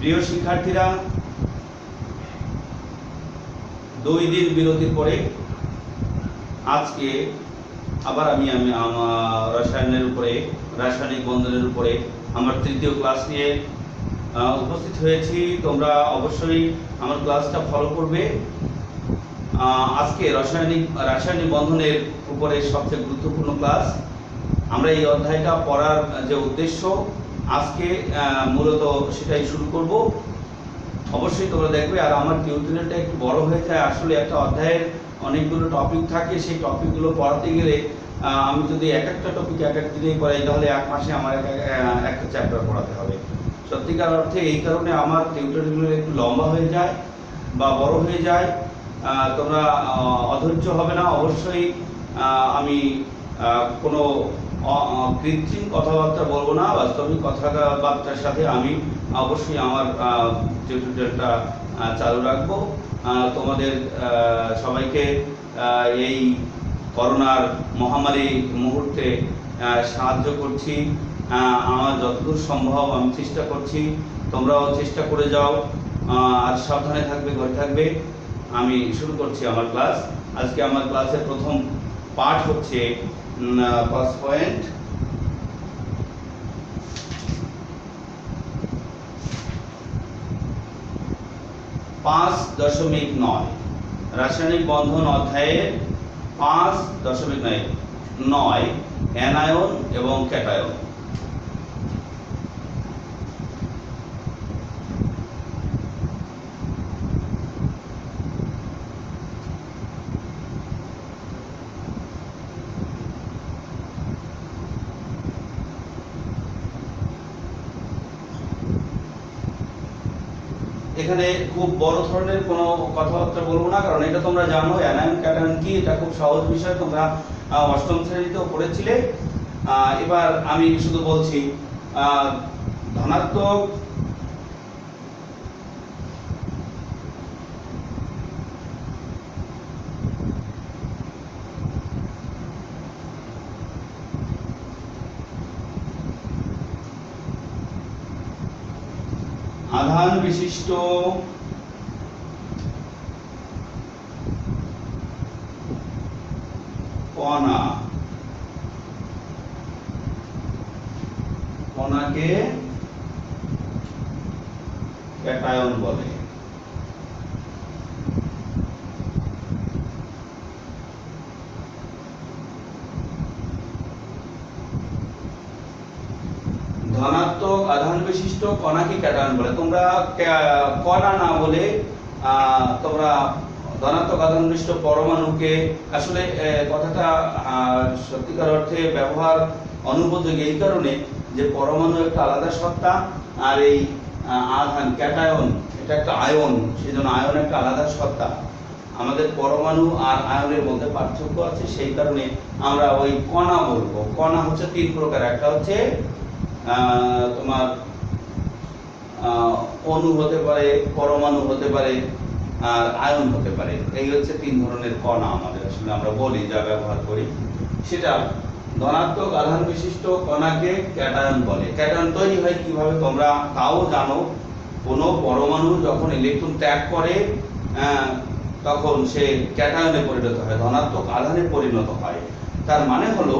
প্রিয় শিক্ষার্থীরা, 2 দিন বিরতির পরে আজকে আবার আমি রাসায়নিক বন্ধনের উপরে আমার তৃতীয় ক্লাস নিয়ে উপস্থিত হয়েছি। তোমরা অবশ্যই আমার ক্লাসটা ফলো করবে। আজকে রাসায়নিক বন্ধনের উপরে সবচেয়ে গুরুত্বপূর্ণ ক্লাস। আমরা এই অধ্যায়টা পড়ার যে উদ্দেশ্য আজকে মূলত সেটাই শুরু করব। অবশ্যই তোমরা দেখবে। আর আমার টিউটোরিয়ালটা একটু বড় হয়ে যায়। আসলে একটা অধ্যায়ের অনেকগুলো টপিক থাকে, সেই টপিকগুলো পড়াতে গেলে আমি যদি একটা টপিক এক দিনেই পড়াই তাহলে এক মাসে আমার একটা চ্যাপ্টার পড়াতে হবে। সত্যিকার অর্থে এই কারণে আমার টিউটোরিয়ালগুলো একটু লম্বা হয়ে যায় বা বড় হয়ে যায়। তোমরা অধৈর্য হবে না। অবশ্যই আমি কোনো কৃত্রিম কথাবার্তা বলবো না, বাস্তবিক কথাবার্তার সাথে আমি অবশ্যই আমার টিউটোরিয়ালটা চালু রাখবো। তোমাদের সবাইকে এই করোনার মহামারী মুহূর্তে সাহায্য করছি। আমার যতদূর সম্ভব আমি চেষ্টা করছি, তোমরাও চেষ্টা করে যাও। আর সাবধানে থাকবে, ঘরে থাকবে। আমি শুরু করছি আমার ক্লাস। আজকে আমার ক্লাসের প্রথম পাঠ হচ্ছে ফার্স্ট পয়েন্ট। পাঁচ 5.9 রাসায়নিক বন্ধন অধ্যায়ের 5.9 অ্যানায়ন এবং ক্যাটায়ন। এখানে খুব বড় ধরনের কোনো কথাবার্তা বলবো না, কারণ এটা তোমরা জানো অ্যানায়ন ক্যাটায়ন কি। এটা খুব সহজ বিষয়, তোমরা অষ্টম শ্রেণীতেও পড়েছিলে। এবার আমি শুধু বলছি ধনাত্মক আধান বিশিষ্ট কণাকে ক্যাটায়ন বলে। ধনাত্মক আধান বিশিষ্ট কণাকে ক্যাটায়ন বলে। তোমরা কণা না বলে তোমরা ধনাত্মক আধান বিশিষ্ট পরমাণুকে, আসলে কথাটা সত্যিকার অর্থে ব্যবহার অনুপযোগী এই কারণে যে পরমাণু একটা আলাদা সত্তা, আর এই আধান ক্যাটায়ন এটা একটা আয়ন, সেজন্য আয়ন একটা আলাদা সত্তা। আমাদের পরমাণু আর আয়নের মধ্যে পার্থক্য আছে, সেই কারণে আমরা ওই কণা বলবো। কণা হচ্ছে 3 প্রকার। একটা হচ্ছে তোমার অণু হতে পারে, পরমাণু হতে পারে, আর আয়ন হতে পারে। এই হচ্ছে 3 ধরনের কণা আমাদের আসলে আমরা বলি, যা ব্যবহার করি সেটা। ধনাত্মক আধান বিশিষ্ট কণাকে ক্যাটায়ন বলে। ক্যাটায়ন তৈরি হয় কিভাবে তোমরা তাও জানো। কোনো পরমাণু যখন ইলেকট্রন ত্যাগ করে তখন সে ক্যাটায়নে পরিণত হয়, ধনাত্মক আধানে পরিণত হয়। তার মানে হলো,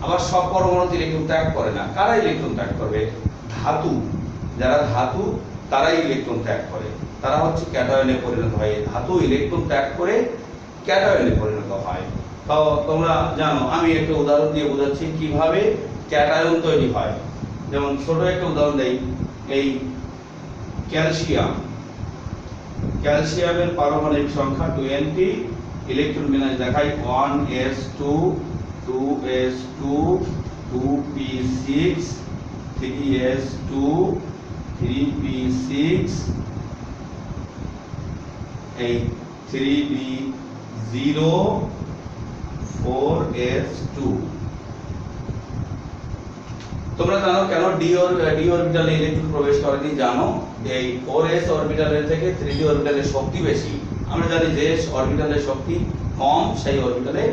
আবার সব পরমাণুতে ইলেকট্রন ত্যাগ করে না। কারা ইলেকট্রন ত্যাগ করবে? ধাতু। যারা ধাতু তারাই ইলেকট্রন ত্যাগ করে, তারা হচ্ছে ক্যাটায়নে পরিণত হয়। ধাতু ইলেকট্রন ত্যাগ করে ক্যাটায়নে পরিণত হয়। তো তোমরা জানো, আমি একটা উদাহরণ দিয়ে বোঝাচ্ছি কিভাবে ক্যাটায়ন তৈরি হয়। যেমন ছোট একটা উদাহরণ দেই, এই ক্যালসিয়ামের পারমাণবিক সংখ্যা 20, ইলেকট্রন বিন্যাস দেখাই 1s2 2s2 2p6 3s2 3p6 এই 3b0 4s2। তোমরা জানো কেন ডি অরবিটালে ইলেকট্রন প্রবেশ করেনি? জানো, এই 4s অরবিটালের থেকে 3d অরবিটালের শক্তি বেশি। আমরা জানি যে অরবিটালের শক্তি কম, সেই অরবিটালে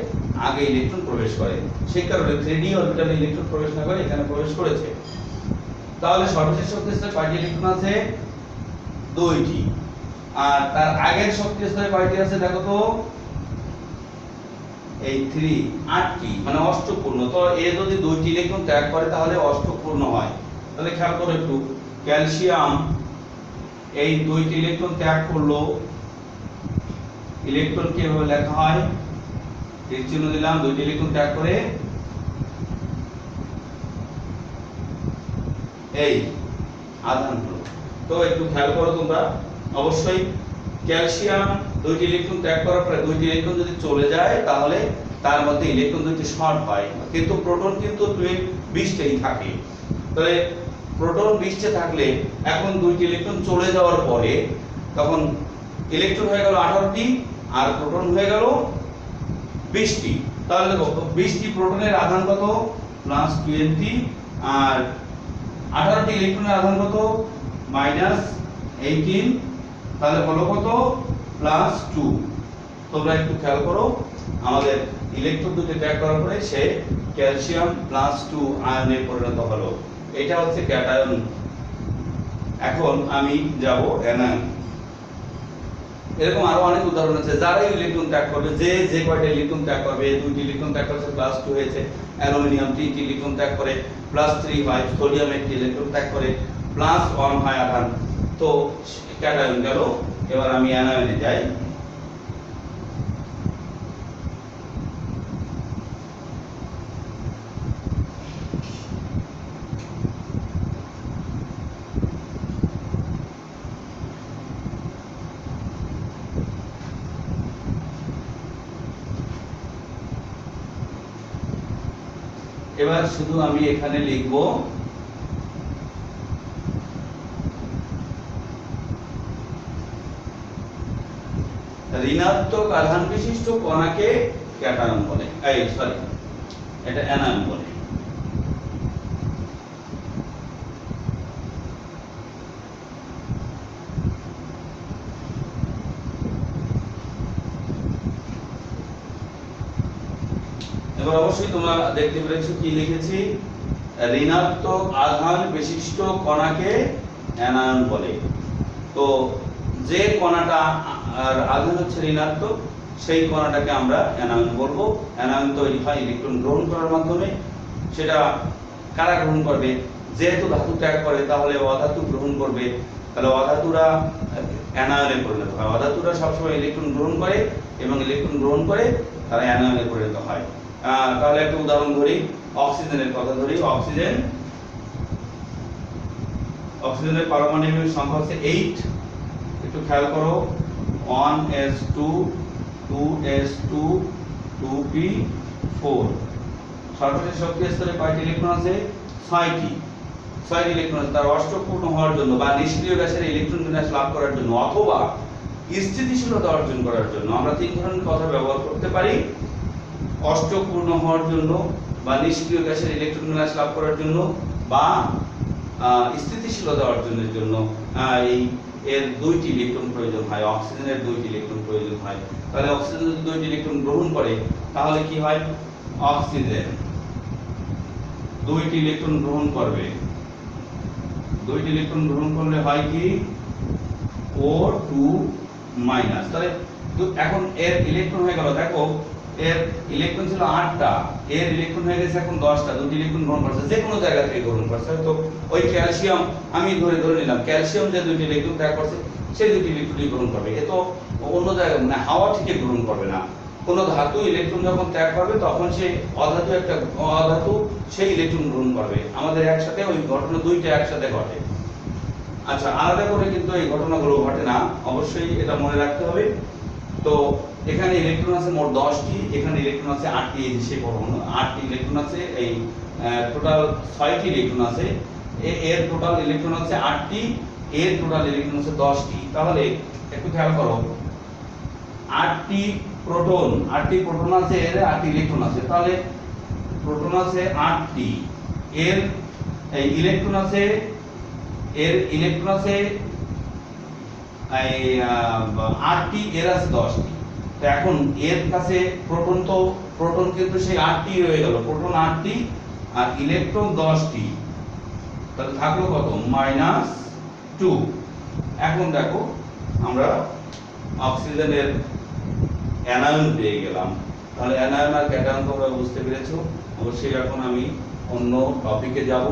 আগে ইলেকট্রন প্রবেশ করে। সেই কারণে 3d অরবিটালে ইলেকট্রন প্রবেশ না করে এখানে প্রবেশ করেছে। তাহলে সর্বশেষ শক্তি স্তরে কয়টি ইলেকট্রন আছে? দুইটি। আর তার আগের শক্তি স্তরে কয়টি আছে দেখো তো? এই 3 8টি, মানে অষ্টকপূর্ণ। তো এ যদি দুইটি ইলেকট্রন ত্যাগ করে তাহলে অষ্টকপূর্ণ হয়। তাহলে খেয়াল করো একটু, ক্যালসিয়াম এই দুইটি ইলেকট্রন ত্যাগ করলো, ইলেকট্রন কিভাবে লেখা হয়? তীর চিহ্ন দিলাম, দুইটি ইলেকট্রন ত্যাগ করে এই আধান হলো। তো একটু খেয়াল করো তোমরা, অবশ্যই ক্যালসিয়াম দুইটি ইলেকট্রন ত্যাগ করার পরে দুইটি ইলেকট্রন যদি চলে যায় তাহলে তার মধ্যে ইলেকট্রন দুইটি শর্ট হয়, কিন্তু প্রোটন কিন্তু 20টাই থাকে। তাহলে প্রোটন 20টা থাকলে এখন দুইটি ইলেকট্রন চলে যাওয়ার পরে তখন ইলেকট্রন হয়ে গেল 18টি আর প্রোটন হয়ে গেল 20টি। তাহলে দেখো 20টি প্রোটনের আধান কত? +20, আর 18টি ইলেকট্রনের আধান কত? -18। তাহলে হলো কত? +2। তোমরা একটু খেয়াল করো, আমাদের ইলেকট্রন দুটো ত্যাগ করার পরে সে ক্যালসিয়াম +2 আয়নে পরিণত হলো। এটা হচ্ছে ক্যাটায়ন। এখন আমি যাব অ্যানায়ন। এরকম আরো অনেক উদাহরণ আছে। যারা ইলেকট্রন ত্যাগ করবে, যে কয়টা ইলেকট্রন ত্যাগ করবে, দুইটি ইলেকট্রন ত্যাগ করেছে +2 হয়েছে, অ্যালুমিনিয়াম 3টি ইলেকট্রন ত্যাগ করে +3 হয়, সোডিয়াম 1টি ইলেকট্রন ত্যাগ করে +1 হয় আধান। তো ক্যাটায়ন গেল। এবার আমি অ্যানায়নে যাই। এবার শুধু আমি এখানে লিখব ঋণাত্মক আধান বিশিষ্ট কণাকে ক্যাটায়ন বলে, এটা অ্যানায়ন বলে। এবার অবশ্যই তোমরা দেখতে পেরেছো কি লিখেছি, ঋণাত্মক আধান বিশিষ্ট কণাকে অ্যানায়ন বলে। তো যে কণাটা আর আধান হচ্ছে ঋণাত্মক, সেই কণাটাকে আমরা অ্যানায়ন বলবো। অ্যানায়ন তৈরি হয় ইলেকট্রন গ্রহণ করার মাধ্যমে। সেটা কারা গ্রহণ করবে? যেহেতু ধাতু ত্যাগ করে তাহলে অধাতু গ্রহণ করবে, তাহলে অধাতুরা অ্যানায়নে পরিণত হয়। অধাতুরা সবসময় ইলেকট্রন গ্রহণ করে এবং ইলেকট্রন গ্রহণ করে তারা অ্যানায়নে পরিণত হয়। তাহলে একটা উদাহরণ ধরি, অক্সিজেনের কথা ধরি। অক্সিজেনের পারমাণবিক সংখ্যা হচ্ছে 8। একটু খেয়াল করো, 1s2 2s2 2p4। সর্বশেষ শক্তি স্তরে কয়টি ইলেকট্রন আছে? 6টি ইলেকট্রন আছে। তার অষ্টকপূর্ণ হওয়ার জন্য বা নিষ্ক্রিয় গ্যাসের ইলেকট্রন বিন্যাস লাভ করার জন্য অথবা স্থিতিশীলতা অর্জন করার জন্য আমরা তিন ধরনের কথা ব্যবহার করতে পারি। অষ্টকপূর্ণ হওয়ার জন্য বা নিষ্ক্রিয় গ্যাসের ইলেকট্রন বিন্যাস লাভ করার জন্য বা স্থিতিশীলতা অর্জনের জন্য এর 2টি ইলেকট্রন প্রয়োজন হয়। অক্সিজেনের 2টি ইলেকট্রন প্রয়োজন হয়। তাহলে অক্সিজেন যদি 2টি ইলেকট্রন গ্রহণ করে তাহলে কি হয়? অক্সিজেন 2টি ইলেকট্রন গ্রহণ করবে। 2টি ইলেকট্রন গ্রহণ করলে হয় কি? O2 minus. তাহলে এখন এর ইলেকট্রন হয়ে গেল, দেখো এর ইলেকট্রন ছিল 8টা, এর ইলেকট্রন হয়ে গেছে এখন 10টা। 2টি ইলেকট্রন গ্রহণ করছে, যে কোনো জায়গা থেকে গ্রহণ করছে। তো ওই ক্যালসিয়াম আমি ধরে নিলাম, ক্যালসিয়াম যে 2টি ইলেকট্রন ত্যাগ করছে সেই 2টি ইলেকট্রনই গ্রহণ করবে। এ তো অন্য জায়গা, মানে হাওয়া থেকে গ্রহণ করবে না। কোনো ধাতু ইলেকট্রন যখন ত্যাগ করবে তখন সে অধাতু সেই ইলেকট্রন গ্রহণ করবে। আমাদের একসাথে ওই ঘটনা 2টা একসাথে ঘটে। আচ্ছা, আলাদা করে কিন্তু এই ঘটনাগুলো ঘটে না, অবশ্যই এটা মনে রাখতে হবে। তো এখানে ইলেকট্রন আছে মোট 10টি, এখানে ইলেকট্রন আছে 8টি। এই যে 8টি ইলেকট্রন আছে, এই টোটাল 6টি ইলেকট্রন আছে। এর টোটাল ইলেকট্রন আছে 8টি, এর টোটাল ইলেকট্রন আছে 10টি। তাহলে একটু খেয়াল করো, 8টি প্রোটন আছে, এর 8টি ইলেকট্রন আছে। তাহলে প্রোটন আছে 8টি, এর ইলেকট্রন আছে 8টি, এর আছে 10টি। তো এখন এর কাছে প্রোটন কিন্তু সেই 8টি রয়ে গেল, প্রোটন 8টি আর ইলেকট্রন 10টি। তাহলে থাকলো কত -2। এখন দেখো আমরা অক্সিজেনের অ্যানায়ন পেয়ে গেলাম। তাহলে অ্যানায়ন আর ক্যাটায়ন তোমরা বুঝতে পেরেছো। অবশ্যই এখন আমি অন্য টপিকে যাব।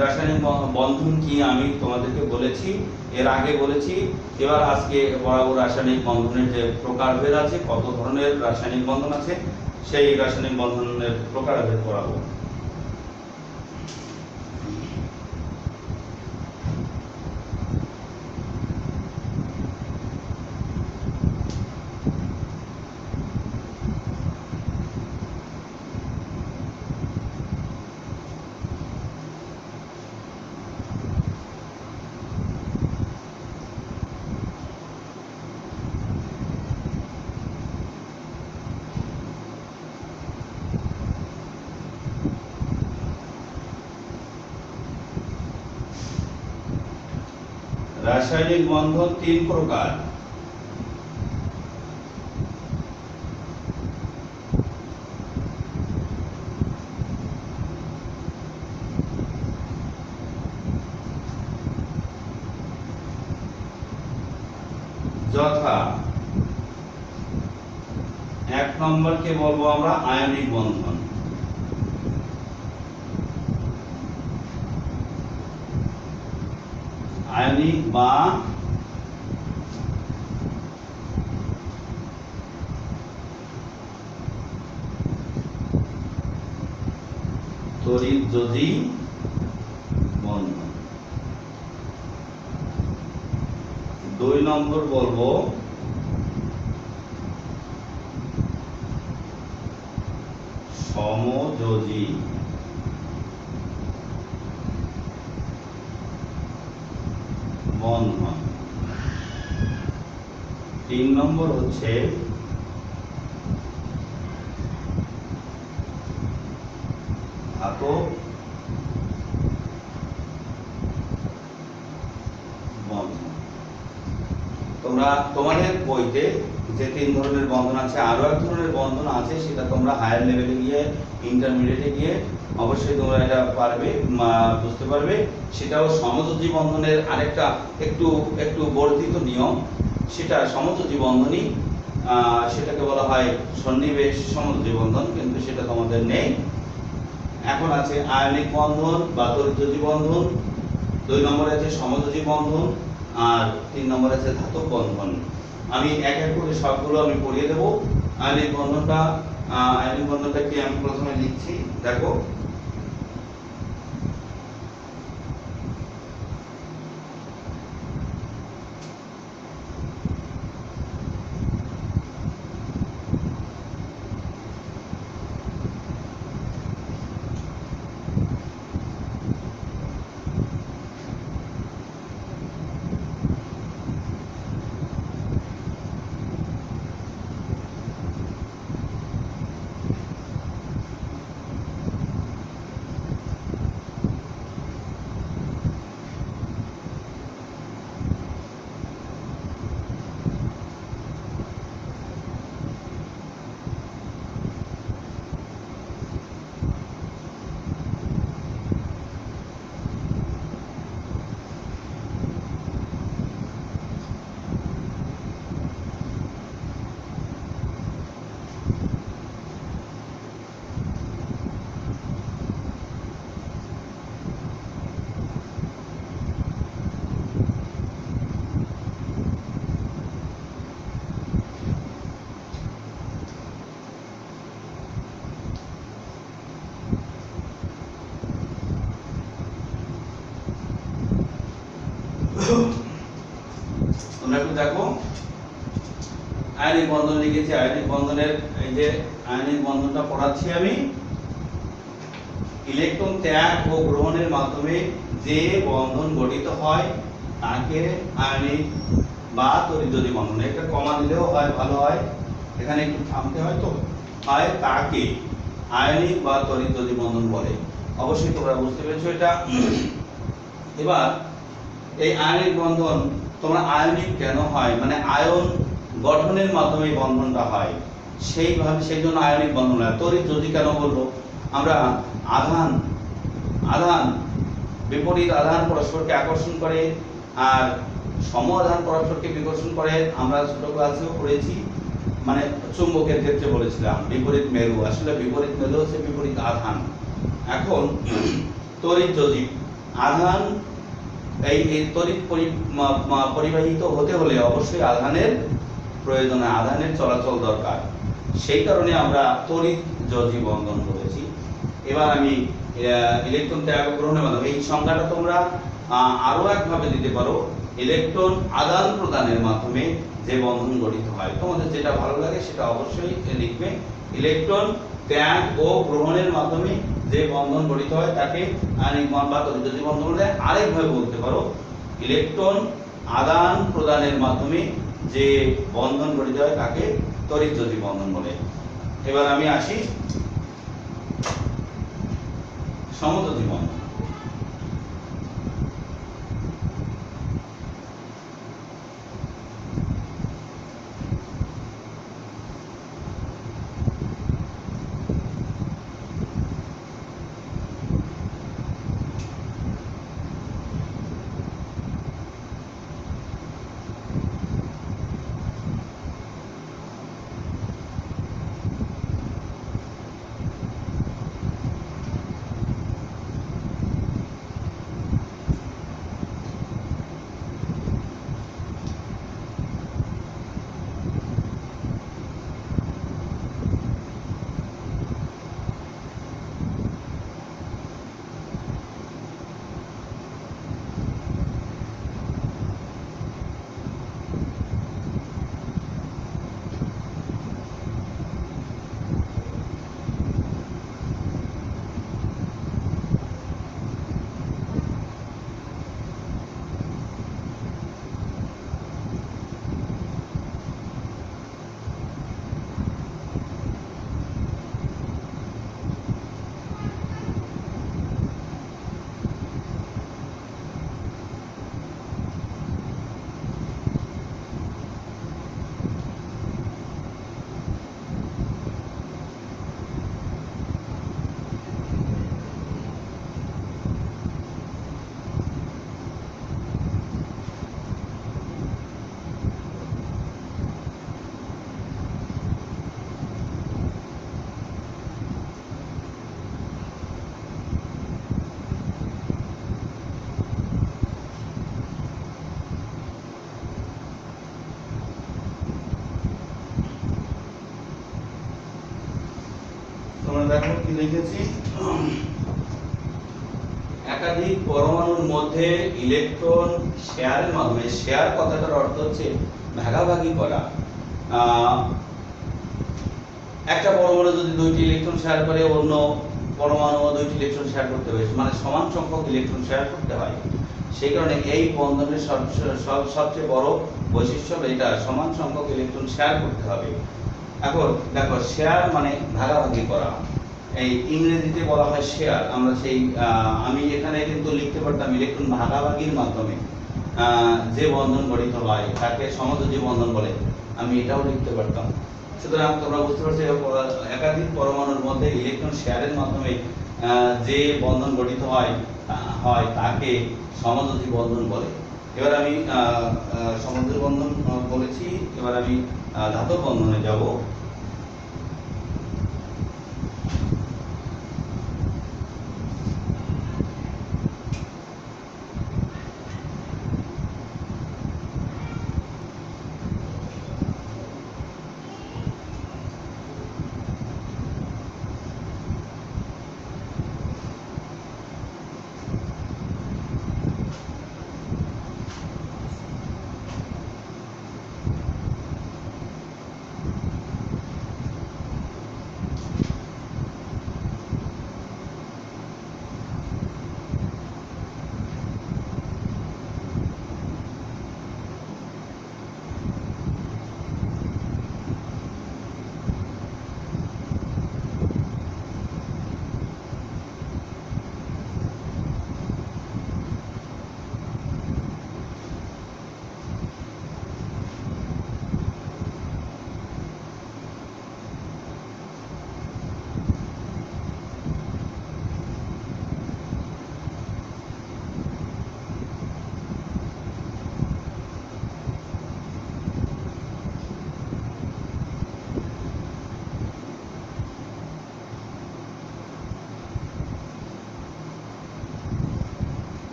রাসায়নিক বন্ধন কি আমি তোমাদেরকে বলেছি, এর আগে বলেছি। এবার আজকে বরাবর রাসায়নিক বন্ধনের যে প্রকারভেদ আছে, কত ধরনের রাসায়নিক বন্ধন আছে, সেই রাসায়নিক বন্ধনের প্রকারভেদ পড়াবো। রাসায়নিক বন্ধন 3 প্রকার। যথা 1 নম্বরকে বলবো আমরা আয়নিক বন্ধন। আয়নিক বা তড়িৎযোজী বন্ধন। 2 নম্বর বলবো সমযোজী বন্ধন। 3 নম্বর হচ্ছে ধাতব বন্ধন। তোমরা তোমাদের বইতে যে 3 ধরনের বন্ধন আছে, আরো এক ধরনের বন্ধন আছে, সেটা তোমরা হায়ার লেভেলে গিয়ে, ইন্টারমিডিয়েটে গিয়ে অবশ্যই তোমরা এটা পারবে, বুঝতে পারবে। সেটাও সমযোজী বন্ধনের আরেকটা একটু বর্ধিত নিয়ম। সেটা সমযোজী বন্ধনই, সেটাকে বলা হয় সন্নিবেশ সমযোজী বন্ধন, কিন্তু সেটা তোমাদের নেই। এখন আছে আয়নিক বন্ধন বা তড়িৎযোজী বন্ধন, 2 নম্বরে আছে সমযোজী বন্ধন, আর 3 নম্বরে আছে ধাতব বন্ধন। আমি এক এক করে সবগুলো আমি পড়িয়ে দেব। আয়নিক বন্ধনটা কি আমি প্রথমে লিখছি, দেখো। তোমরা একটু দেখো, আয়নিক বন্ধন লিখেছি। আয়নিক বন্ধনের এই যে আয়নিক বন্ধনটা পড়াচ্ছি আমি। ইলেকট্রন ত্যাগ ও গ্রহণের মাধ্যমে যে বন্ধন গঠিত হয় তাকে আয়নিক বা তড়িৎযোজী বন্ধন, একটা কমা দিলেও হয়, ভালো হয়, এখানে একটু থামতে হয়, তো হয় তাকে আয়নিক বা তড়িৎযোজী বন্ধন বলে। অবশ্যই তোমরা বুঝতে পেরেছো এটা। এবার এই আয়নিক বন্ধন, তোমরা আয়নিক কেন হয়, মানে আয়ন গঠনের মাধ্যমে বন্ধনটা হয়, সেই জন্য আয়নিক বন্ধন হয়। তড়িৎ যদি কেন বলবো, আমরা আধান বিপরীত আধান পরস্পরকে আকর্ষণ করে আর সম আধান পরস্পরকে বিকর্ষণ করে। আমরা ছোট ক্লাসেও পড়েছি, মানে চুম্বকের ক্ষেত্রে বলেছিলাম বিপরীত মেরু, আসলে বিপরীত মেরু হচ্ছে বিপরীত আধান। এখন তড়িৎ যদি আধান এই তড়িৎ পরিবাহিত হতে হলে অবশ্যই আধানের প্রয়োজন, আধানের চলাচল দরকার। সেই কারণে আমরা তড়িৎ যোজী বন্ধন করেছি। এবার আমি ইলেকট্রন ত্যাগ গ্রহণের মাধ্যমে, এই সংজ্ঞাটা তোমরা আরো একভাবে দিতে পারো, ইলেকট্রন আদান প্রদানের মাধ্যমে যে বন্ধন গঠিত হয়। তোমাদের যেটা ভালো লাগে সেটা অবশ্যই লিখবে। ইলেকট্রন ত্যাগ ও গ্রহণের মাধ্যমে যে বন্ধন গঠিত হয় তাকে আয়নিক বন্ধন বা তড়িৎ যোজী বন্ধন বলে। আরেকভাবে বলতে পারো, ইলেকট্রন আদান প্রদানের মাধ্যমে যে বন্ধন গঠিত হয় তাকে তড়িৎ যোজী বন্ধন বলে। এবার আমি আসি সমযোজী বন্ধন। তোমরা দেখো কি লিখেছি, একাধিক পরমাণুর মধ্যে ইলেকট্রন শেয়ারের মাধ্যমে, শেয়ার কথাটার অর্থ হচ্ছে ভাগাভাগি করা। একটা পরমাণু যদি দুইটি ইলেকট্রন শেয়ার করে, অন্য পরমাণু দুইটি ইলেকট্রন শেয়ার করতে হবে, মানে সমান সংখ্যক ইলেকট্রন শেয়ার করতে হয়। সেই কারণে এই বন্ধনের সবচেয়ে বড় বৈশিষ্ট্য এটা, সমান সংখ্যক ইলেকট্রন শেয়ার করতে হবে। এখন দেখো, শেয়ার মানে ভাগাভাগি করা, এই ইংরেজিতে বলা হয় শেয়ার। আমরা সেই আমি এখানে কিন্তু লিখতে পারতাম ইলেকট্রন ভাগাভাগির মাধ্যমে যে বন্ধন গঠিত হয় তাকে সমযোজী বন্ধন বলে, আমি এটাও লিখতে পারতাম। সুতরাং তোমরা বুঝতে পারছো, একাধিক পরমাণুর মধ্যে ইলেকট্রন শেয়ারের মাধ্যমে যে বন্ধন গঠিত হয় তাকে সমযোজী বন্ধন বলে। এবার আমি সমযোজী বন্ধন বলেছি, এবার আমি ধাতব বন্ধনে যাব।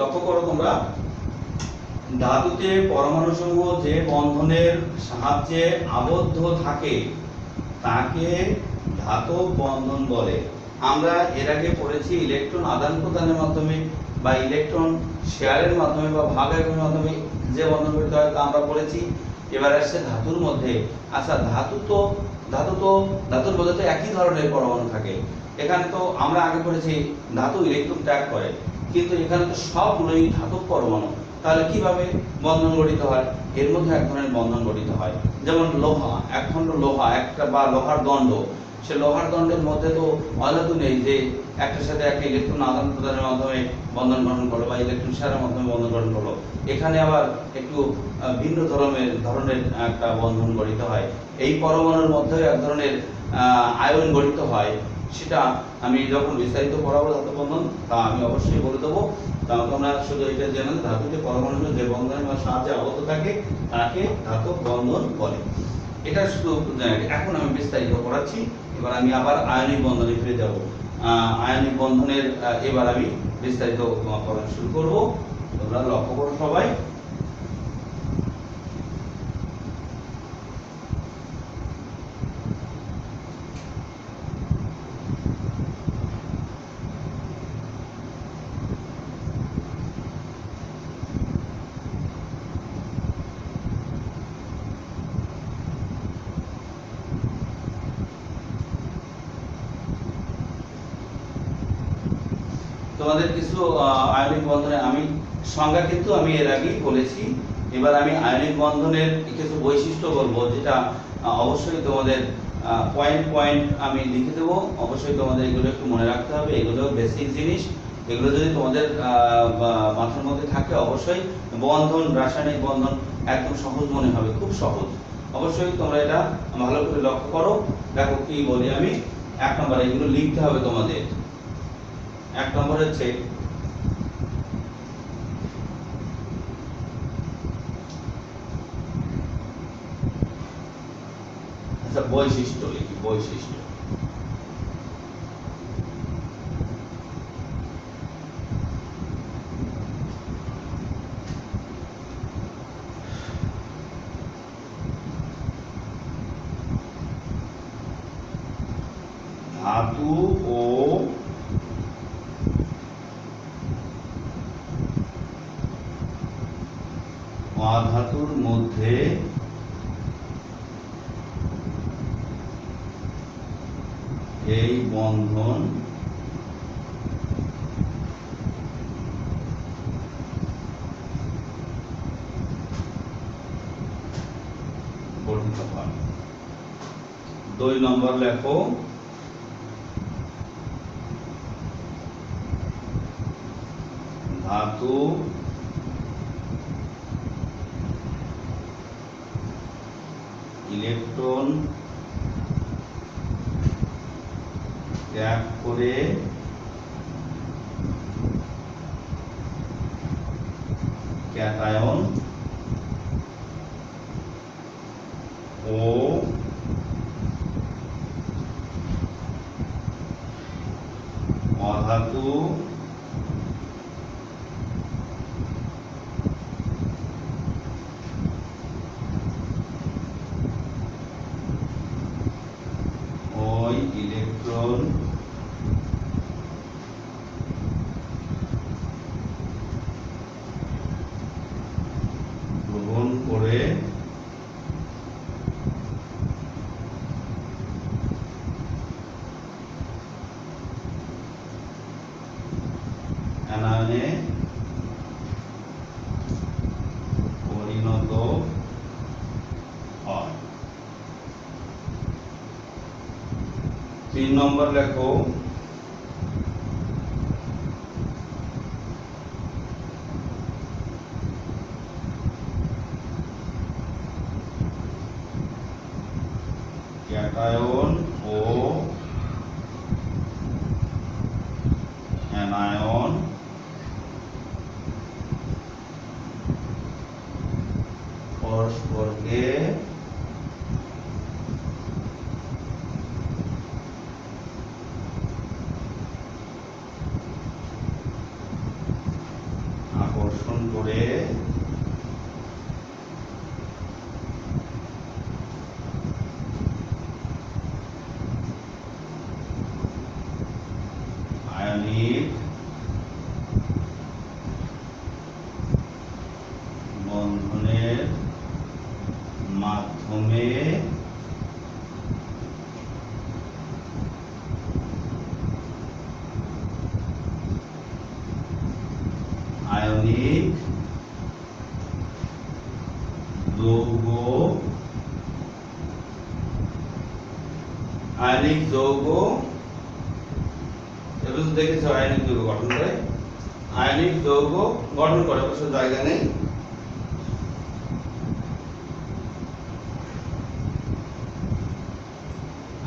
লক্ষ্য করো তোমরা, ধাতুতে পরমাণু সমূহ যে বন্ধনের সাহায্যে আবদ্ধ থাকে তাকে ধাতব বন্ধন বলে। আমরা এর আগে পড়েছি ইলেকট্রন আদান প্রদানের মাধ্যমে বা ইলেকট্রন শেয়ারের মাধ্যমে বা ভাগাভাগির মাধ্যমে যে বন্ধন গঠিত হয় তা আমরা পড়েছি। এবার আসছে ধাতুর মধ্যে। আচ্ছা, ধাতুর মধ্যে তো একই ধরনের পরমাণু থাকে। এখানে তো আমরা আগে পড়েছি ধাতু ইলেকট্রন ত্যাগ করে, কিন্তু এখানে তো সবগুলোই ধাতব পরমাণু। তাহলে কিভাবে বন্ধন গঠিত হয়? এর মধ্যে এক ধরনের বন্ধন গঠিত হয়, যেমন লোহা, এক খণ্ড লোহা, একটা বা লোহার দণ্ড। সে লোহার দণ্ডের মধ্যে তো অধাতু নেই যে একটার সাথে একটা ইলেকট্রন আদান প্রদানের মাধ্যমে বন্ধন গঠন করলো বা ইলেকট্রন শেয়ারের মাধ্যমে বন্ধন গঠন করলো। এখানে আবার একটু ভিন্ন ধরনের একটা বন্ধন গঠিত হয়। এই পরমাণুর মধ্যে এক ধরনের আয়ন গঠিত হয়, সেটা আমি যখন বিস্তারিত পড়াবো ধাতব বন্ধন তা আমি অবশ্যই বলে দেবো। তাহলে তোমরা শুধু এটা জেনে ধাতুতে পরমাণু যে বন্ধনের সাহায্যে আবদ্ধ থাকে তাকে ধাতব বন্ধন বলে। এটা শুধু এখন আমি বিস্তারিত পড়াচ্ছি। এবার আমি আবার আয়নিক বন্ধনে ফিরে যাব। আয়নিক বন্ধনের এবার আমি বিস্তারিত পড়া শুরু করব। তোমরা লক্ষ্য করো সবাই। তোমাদের কিছু আয়নিক বন্ধনের আমি সংজ্ঞা কিন্তু আমি এর আগেই বলেছি। এবার আমি আয়নিক বন্ধনের কিছু বৈশিষ্ট্য বলবো, যেটা অবশ্যই তোমাদের পয়েন্ট আমি লিখে দেবো। অবশ্যই তোমাদের এগুলো একটু মনে রাখতে হবে। এগুলো বেসিক জিনিস। এগুলো যদি তোমাদের মাথার মধ্যে থাকে অবশ্যই বন্ধন, রাসায়নিক বন্ধন একদম সহজ মনে হবে, খুব সহজ। অবশ্যই তোমরা এটা ভালো করে লক্ষ্য করো। দেখো কি বলি আমি। 1 নম্বরে এগুলো লিখতে হবে তোমাদের। 1 নম্বর হচ্ছে বৈশিষ্ট্য। লিখি বৈশিষ্ট্য। ধাতু ও অধাতুর মধ্যে এই বন্ধন গঠিত হয়। 2 নম্বর লেখো, ধাতু ইলেকট্রন ত্যাগ করে ক্যাটায়ন ও অধাতু ওই ইলেকট্রন গ্রহণ করে অ্যানায়নে পরিণত হয়। 3 নম্বর লেখো, ক্যাটায়ন ও অ্যানায়ন পরস্পরকে আকর্ষণ করে আয়নিক বন্ধনের মাধ্যমে আয়নিক যৌগ এগুলো দেখেছো আয়নিক যৌগ গঠন করে অবশ্য জায়গা নেই।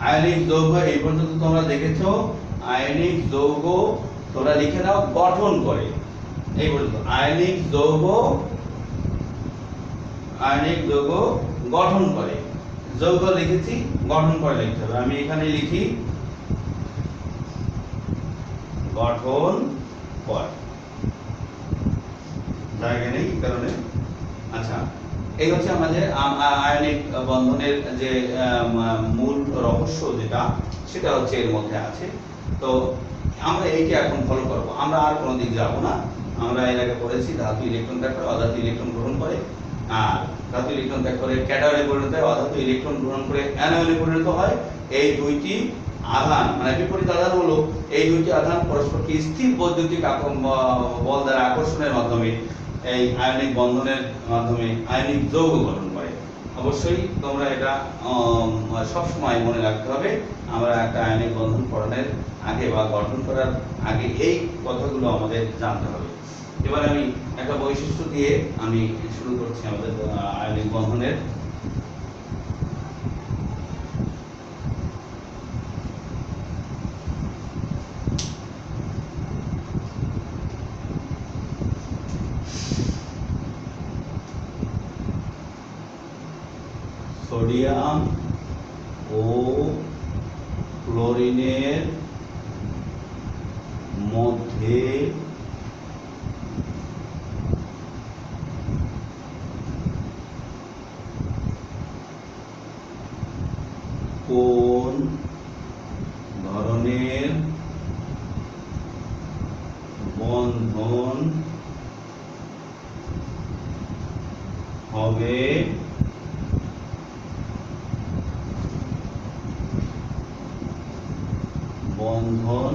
আয়নিক যৌগ এই পর্যন্ত তোমরা দেখেছো। আয়নিক যৌগ তোমরা লিখে দাও গঠন করে, এই পর্যন্ত আয়নিক যৌগ গঠন করে। যৌগ লিখেছি, গঠন করে লিখতে হবে। আমি এখানে লিখি গঠন করে, জায়গা নেই কারণে। আচ্ছা, এই হচ্ছে আমাদের আয়নিক বন্ধনের যে মূল রহস্য যেটা, সেটা হচ্ছে এর মধ্যে আছে। তো আমরা এইটা এখন ফলো করব, আমরা আর কোনো দিক যাব না। আমরা এর আগে পড়েছি ধাতু ইলেকট্রন ত্যাগ করে অধাতু ইলেকট্রন গ্রহণ করে, আর ধাতু ইলেকট্রন ত্যাগ করে ক্যাটায়নে পরিণত হয়, অধাতু ইলেকট্রন গ্রহণ করে অ্যানায়নে পরিণত হয়। এই দুইটি আধান মানে বিপরীত আধান হলো, এই দুইটি আধান পরস্পরকে স্থির বৈদ্যুতিক বল দ্বারা আকর্ষণের মাধ্যমে এই আয়নিক বন্ধনের মাধ্যমে আয়নিক যৌগ গঠন করে। অবশ্যই তোমরা এটা সব সময় মনে রাখতে হবে। আমরা একটা আয়নিক বন্ধন পড়ানোর আগে বা গঠন করার আগে এই কথাগুলো আমাদের জানতে হবে। এবার আমি একটা বৈশিষ্ট্য দিয়ে আমি শুরু করছি আমাদের আয়নিক বন্ধনের। সোডিয়াম ও ক্লোরিনের মধ্যে কোন ধরনের বন্ধন হবে বন্ধন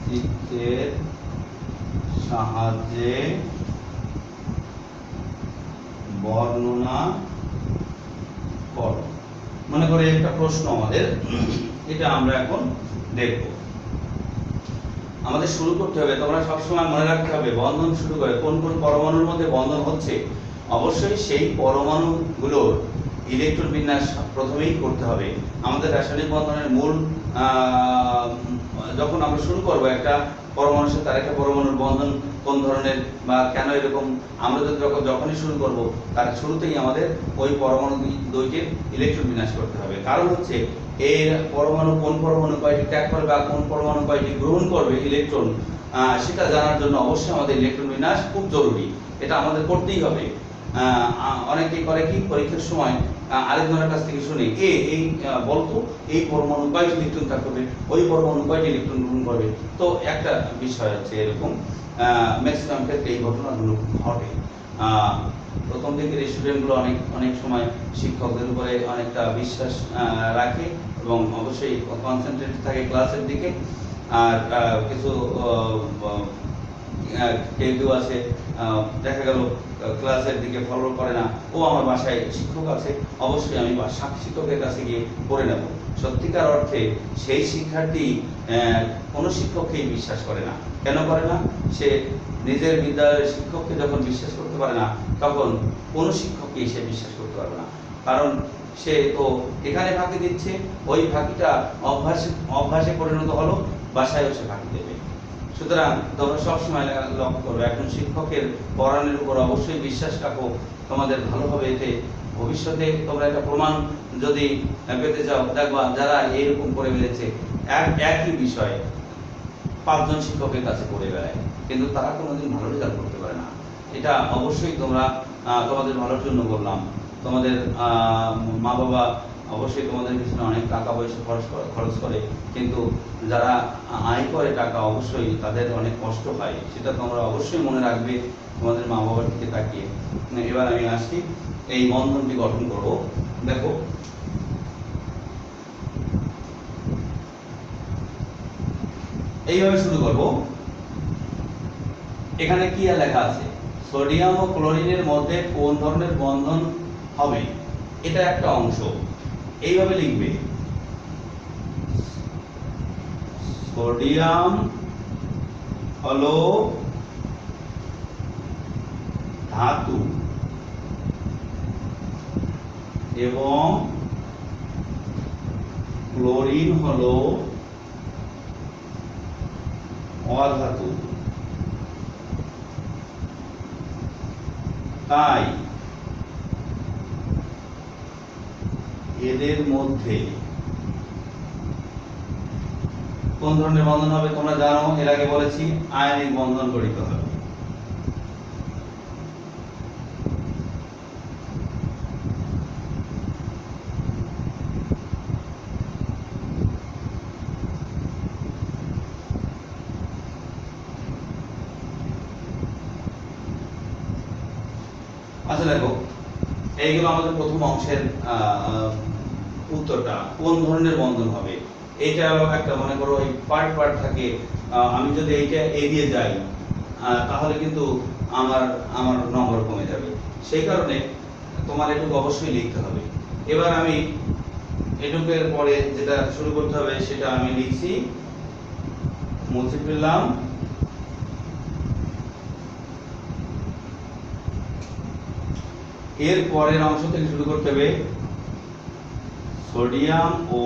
চিত্রের সাহায্যে বর্ণনা করো। মনে করে একটা প্রশ্ন আমাদের, এটা আমরা এখন দেখব। আমাদের শুরু করতে হবে, তোমরা সবসময় মনে রাখতে হবে বন্ধন শুরু করে কোন কোন পরমাণুর মধ্যে বন্ধন হচ্ছে। অবশ্যই সেই পরমাণুগুলোর ইলেকট্রন বিন্যাস প্রথমেই করতে হবে। আমাদের রাসায়নিক বন্ধনের মূল যখন আমরা শুরু করব একটা পরমাণুর সাথে আরেকটা পরমাণুর বন্ধন কোন ধরনের বা কেন এরকম, আমরা যখনই শুরু করব তার শুরুতেই আমাদের ওই পরমাণু দুইটির ইলেকট্রন বিন্যাস করতে হবে। কারণ হচ্ছে এই পরমাণু কোন পরমাণু কয়টি ত্যাগ করবে বা কোন পরমাণু কয়টি গ্রহণ করবে ইলেকট্রন, সেটা জানার জন্য অবশ্যই আমাদের ইলেকট্রন বিন্যাস খুব জরুরি, এটা আমাদের করতেই হবে। অনেকেই করে কি পরীক্ষার সময় আরেকজনের কাছ থেকে শুনে এই বলতো এই পরমাণু কয়টি ইলেকট্রন ত্যাগ করবে, ওই পরমাণু কয়টি ইলেকট্রন গ্রহণ করবে। তো একটা বিষয় হচ্ছে এরকম ম্যাক্সিমাম ক্ষেত্রে এই ঘটনাগুলো ঘটে। প্রথম দিকের স্টুডেন্টগুলো অনেক সময় শিক্ষকদের উপরে অনেকটা বিশ্বাস রাখে এবং অবশ্যই কনসেন্ট্রেট থাকে ক্লাসের দিকে। আর কিছু কেউ আছে দেখা গেল ক্লাসের দিকে ফলো করে না, ও আমার বাসায় শিক্ষক আছে, অবশ্যই আমি শিক্ষকের কাছে গিয়ে পড়ে নেব। সত্যিকার অর্থে সেই শিক্ষার্থী কোনো শিক্ষককেই বিশ্বাস করে না। কেন করে না? সে নিজের বিদ্যালয়ের শিক্ষককে যখন বিশ্বাস করতে পারে না, তখন কোনো শিক্ষককেই সে বিশ্বাস করতে পারবে না। কারণ সে তো এখানে ফাঁকি দিচ্ছে, ওই ফাঁকিটা অভ্যাসে পরিণত হলো, বাসায়ও সে ফাঁকি দেবে। সুতরাং তোমরা সবসময় লক্ষ্য করবে, একজন শিক্ষকের পড়ানোর উপর অবশ্যই বিশ্বাস রাখো, তোমাদের ভালো হবে। এতে ভবিষ্যতে তোমরা একটা প্রমাণ যদি পেতে চাও, দেখবা যারা এইরকম করে বেড়েছে একই বিষয় 5জন শিক্ষকের কাছে পড়ে বেড়ায়, কিন্তু তারা কোনোদিন ভালো রেজাল্ট করতে পারে না। এটা অবশ্যই তোমরা তোমাদের ভালোর জন্য বললাম। তোমাদের মা বাবা অবশ্যই তোমাদের পিছনে অনেক টাকা পয়সা খরচ করে, কিন্তু যারা আয় করে টাকা অবশ্যই তাদের অনেক কষ্ট হয়, সেটা তোমরা অবশ্যই মনে রাখবে তোমাদের মা বাবার দিকে তাকিয়ে। এবার আমি আসছি, এই বন্ধনটি গঠন করব। দেখো এইভাবে শুরু করব। এখানে কি লেখা আছে, সোডিয়াম ও ক্লোরিনের মধ্যে কোন ধরনের বন্ধন হবে, এটা একটা অংশ। এইভাবে লিখবে, সোডিয়াম হলো ধাতু এবং ক্লোরিন হলো অধাতু। তাই এদের মধ্যে কোন ধরনের বন্ধন হবে তোমরা জানো, এর আগে বলেছি আয়নিক বন্ধন গঠিত হবে। আচ্ছা দেখো, এইগুলো আমাদের প্রথম অংশের উত্তরটা, কোন ধরনের বন্ধন হবে। এইটা একটা মনে করো এই পার্ট থাকে, আমি যদি এইটা এগিয়ে যাই তাহলে কিন্তু আমার নম্বর কমে যাবে, সেই কারণে তোমার এটুকু অবশ্যই লিখতে হবে। এবার আমি এটুকের পরে যেটা শুরু করতে হবে সেটা আমি লিখছি, মুছে ফেললাম। এর পরের অংশ থেকে শুরু করতে হবে, সোডিয়াম ও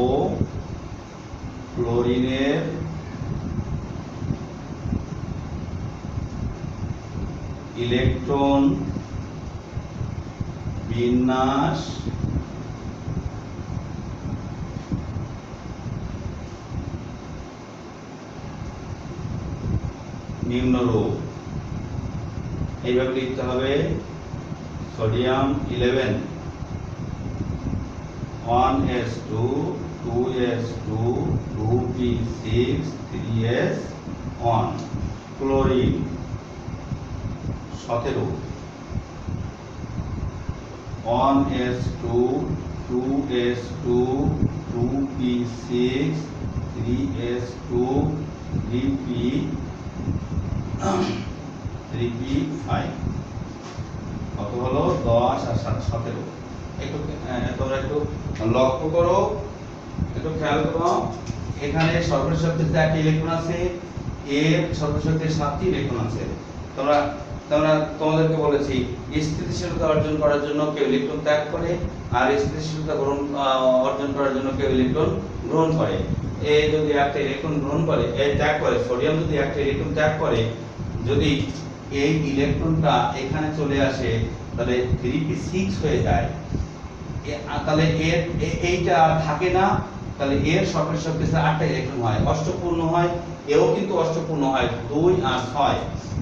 ক্লোরিনের ইলেকট্রন বিন্যাস নিম্নরূপ। এইভাবে লিখতে হবে, sodium 11 1s2 2s2 2p6 3s1, chlorine 17 1s2 2s2 2p6 3s2 3p5, কত হলো 10 আর 7 17। একটু তোমরা একটু লক্ষ্য করো, একটু খেয়াল করো, এখানে সর্বশেষ শক্তিতে একটা ইলেকট্রন আছে, এর সর্বশেষ শক্তিতে 7টি ইলেকট্রন আছে। তোমাদেরকে বলেছি স্থিতিশীলতা অর্জন করার জন্য কেউ ইলেকট্রন ত্যাগ করে, আর স্থিতিশীলতা অর্জন করার জন্য কেউ ইলেকট্রন গ্রহণ করে। এ যদি একটা ইলেকট্রন গ্রহণ করে, ত্যাগ করে, সোডিয়াম যদি একটা ইলেকট্রন ত্যাগ করে, যদি এই ইলেকট্রনটা এখানে চলে আসে তাহলে 3p6 হয়ে যায়, তাহলে এর এইটা থাকে না, তাহলে এর সর্বশেষ শক্তিতে 8টা ইলেকট্রন হয়, অষ্টপূর্ণ হয়। এও কিন্তু অষ্টপূর্ণ হয়, 2 আর 6,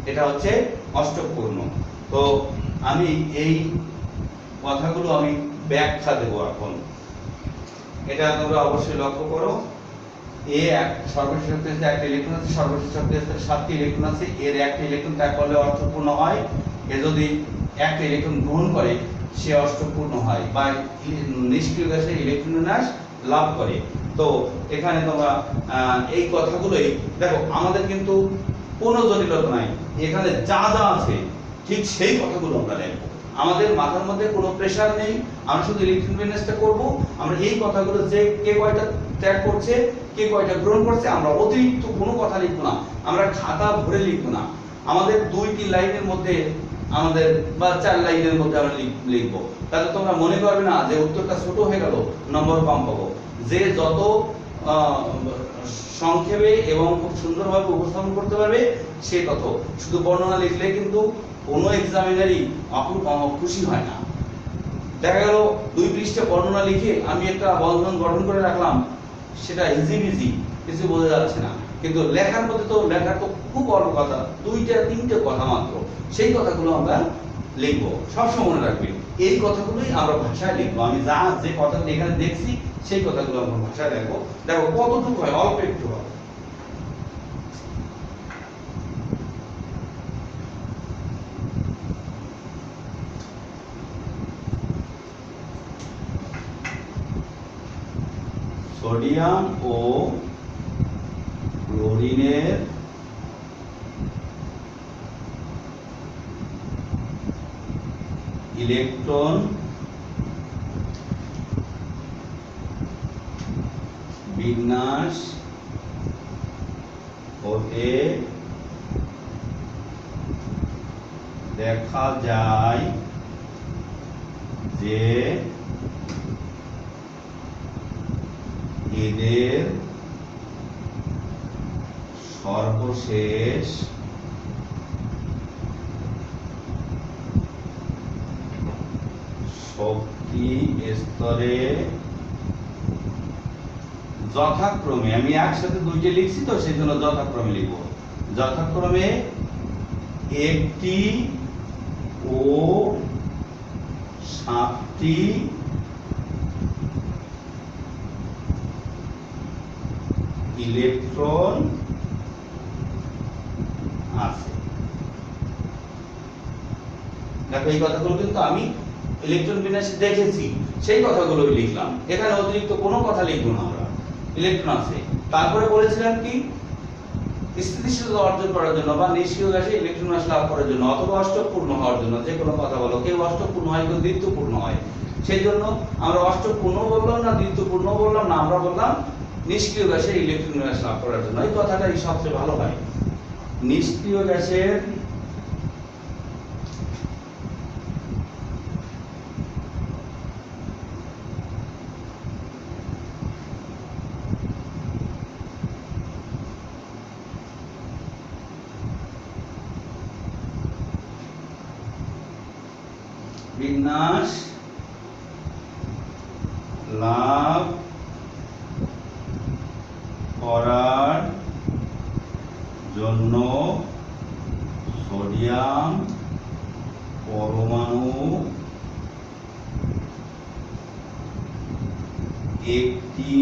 এটা হচ্ছে অষ্টপূর্ণ। তো আমি এই কথাগুলো আমি ব্যাখ্যা দেব এখন, এটা তোমরা অবশ্যই লক্ষ্য করো। এ সর্বশেষ শক্তিতে একটা ইলেকট্রন আছে, সর্বশেষ শক্তিতে 7টি ইলেকট্রন আছে, এর একটা ইলেকট্রন ত্যাগ করলে অষ্টপূর্ণ হয়। এ যদি একটা ইলেকট্রন গ্রহণ করে সে অষ্টপূর্ণ হয় বা নিষ্ক্রিয় গ্যাসে ইলেকট্রন বিন্যাস লাভ করে। তো এখানে তোমরা এই কথাগুলোই দেখো, আমাদের কিন্তু কোনো জটিলতা নাই, এখানে যা যা আছে ঠিক সেই কথাগুলো আমরা লিখবো। আমাদের মাথার মধ্যে কোনো প্রেসার নেই, আমরা শুধু ইলেকট্রন বিন্যাসটা করব। আমরা এই কথাগুলো যে কে কয়টা ত্যাগ করছে, কে কয়টা গ্রহণ করছে, আমরা অতিরিক্ত কোনো কথা লিখবো না, আমরা খাতা ভরে লিখবো না। আমাদের 2-3 লাইনের মধ্যে আমাদের বা 4 লাইনের মধ্যে আমরা লিখবো, তাহলে তোমরা মনে করবে না যে উত্তরটা ছোট হয়ে গেল, নম্বর কম পাবো। যে যত সংক্ষেপে এবং খুব সুন্দরভাবে উপস্থাপন করতে পারবে সে তত। শুধু বর্ণনা লিখলে কিন্তু কোনো এক্সামিনারই খুশি হয় না। দেখা গেল 2 পৃষ্ঠা বর্ণনা লিখে আমি একটা বন্ধন গঠন করে রাখলাম, সেটা ইজি কিছু বোঝা যাচ্ছে না, কিন্তু লেখার মধ্যে তো লেখার তো খুব অল্প কথা, 2-3টে কথা মাত্র, সেই কথাগুলো আমরা লিখবো। সবসময় মনে রাখবেন এই কথাগুলোই আমরা ভাষায় লিখবো। আমি যে কথাগুলো এখানে দেখছি সেই কথাগুলো আমরা ভাষায় লিখবো। দেখো কতটুকু হয়, অল্প একটু হয়। সোডিয়াম ও ক্লোরিনের ইলেকট্রন বিন্যাস হতে দেখা যায় যে এদের সর্বশেষ শক্তি স্তরে যথাক্রমে, আমি একসাথে দুইটা লিখছি তো সেই জন্য যথাক্রমে লিখব, যথাক্রমে 1টি ও 7টি ইলেকট্রন আছে। দেখো এই কথাগুলো কিন্তু আমি ইলেকট্রন বিন্যাসে দেখেছি, সেই কথাগুলোই লিখলাম। এখানে অতিরিক্ত কোনো কথা লিখবো না আমরা। ইলেকট্রন আছে, তারপরে বলেছিলাম কি স্থিতিশীলতা অর্জন করার জন্য বা নিষ্ক্রিয় গ্যাসে ইলেকট্রন বিন্যাস লাভ করার জন্য অথবা অষ্টকপূর্ণ হওয়ার জন্য, যে কোনো কথা বলো, কেউ অষ্টকপূর্ণ হয় কেউ দ্বিত্বপূর্ণ হয়, সেই জন্য আমরা অষ্টকপূর্ণ বললাম না দ্বিত্বপূর্ণ বললাম না, আমরা বললাম নিষ্ক্রিয় গ্যাসে ইলেকট্রন বিন্যাস লাভ করার জন্য। এই কথাটাই সবচেয়ে ভালো হয়। নিষ্ক্রিয় গ্যাসের বিন্যাস লাভ করার জন্য সোডিয়াম পরমাণু একটি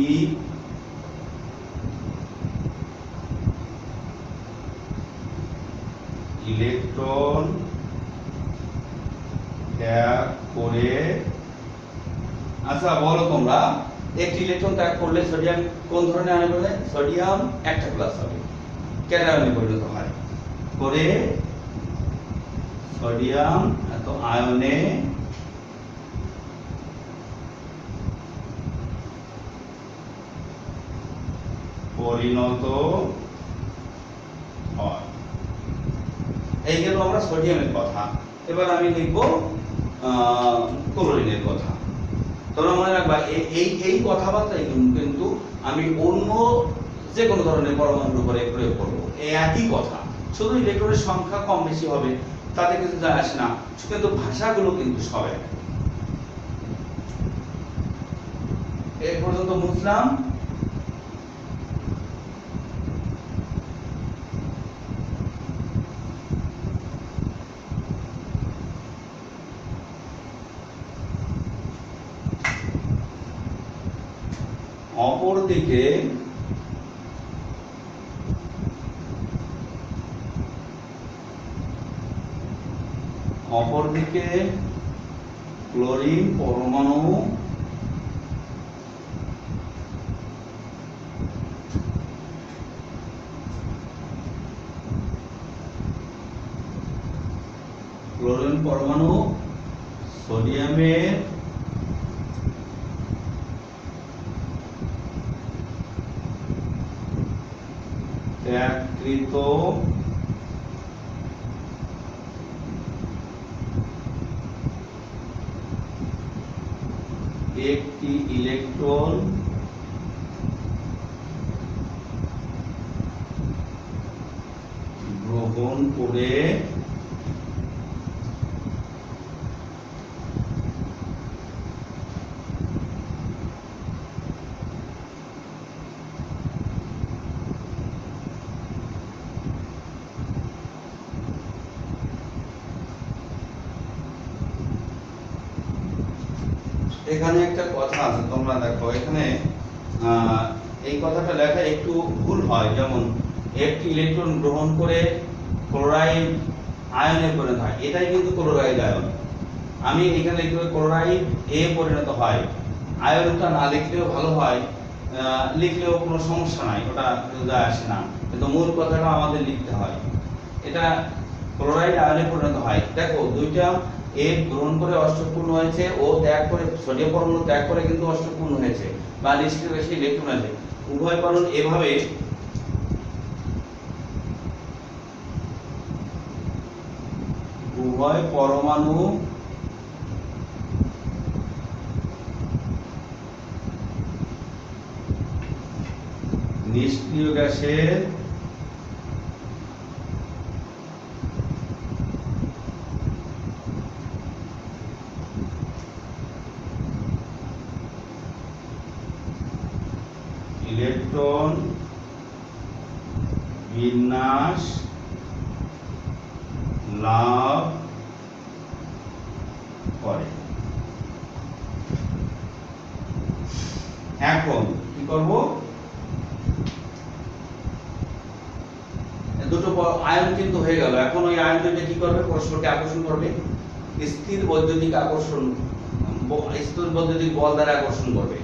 ইলেকট্রন ত্যাগ করে, আচ্ছা বলো তোমরা, একটি ইলেকট্রন ত্যাগ করলে সোডিয়াম কোন ধরনের আয়নে বলে? সোডিয়াম একটা প্লাস হবে, ক্যাটায়নে পরিণত হয়, করে সোডিয়াম এত আয়নে পরিণত হয়। এই গেল আমরা সোডিয়ামের কথা। এবার আমি লিখব ক্লোরিনের কথা। তোমরা মনে রাখবা এই কথাবার্তাই কিন্তু আমি অন্য যে কোনো ধরনের পরমাণুর উপরে প্রয়োগ করব। এই একই কথা, শুধু ইলেকট্রনের সংখ্যা কম বেশি হবে তাতে কিছু যায় আসে না, কিন্তু ভাষাগুলো কিন্তু সব এক। এই পর্যন্ত বুঝলাম। অপরদিকে ক্লোরিন পরমাণু সোডিয়ামের ত্যাগকৃত একটি ইলেকট্রন গ্রহণ করে এখানে একটা কথা আছে, তোমরা দেখো এখানে এই কথাটা লেখা একটু ভুল হয়। যেমন একটি ইলেকট্রন গ্রহণ করে ক্লোরাইড আয়নে পরিণত হয়, এটাই কিন্তু ক্লোরাইড আয়ন। আমি এখানে লিখব ক্লোরাইড এ পরিণত হয়। আয়নটা না লিখলেও ভালো হয়, লিখলেও কোনো সমস্যা নাই, ওটা যায় আসে না, কিন্তু মূল কথাটা আমাদের লিখতে হয়। এটা ক্লোরাইড আয়নে পরিণত হয়। দেখো দুইটা এ গ্রহণ করে অষ্টকপূর্ণ হয়েছে, ও ত্যাগ করে সোডিয়াম পরমাণু ত্যাগ করে কিন্তু অষ্টকপূর্ণ হয়েছে বা নিষ্ক্রিয় বেশি ইলেকট্রন আছে। উভয় পরমাণু এভাবে উভয় পরমাণু নিষ্ক্রিয় গ্যাসের ইলেকট্রন বিন্যাস লাভ করে। এখন কি করব, দুটো আয়ন কিন্তু হয়ে গেল। এখন ওই আয়ন দুটো কি করবে, পরস্পরকে আকর্ষণ করবে, স্থির বৈদ্যুতিক আকর্ষণ, স্থির বৈদ্যুতিক বল দ্বারা আকর্ষণ করবে।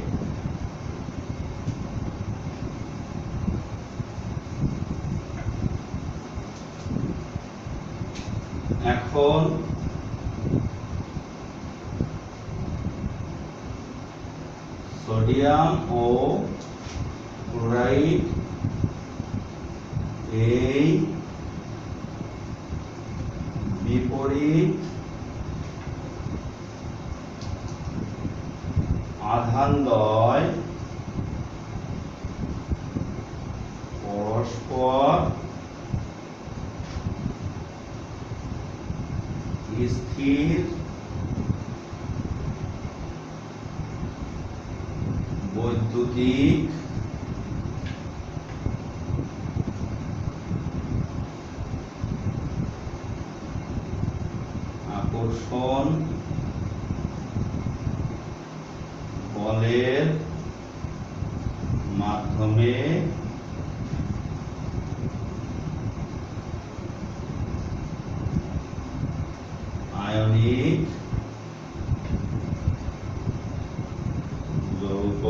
এখন সোডিয়াম ও ক্লোরাইড এই বিপরীত আধানদ্বয় পরস্পর স্থির বৈদ্যুতিক আকর্ষণ বলের মাধ্যমে আয়নিক যৌগ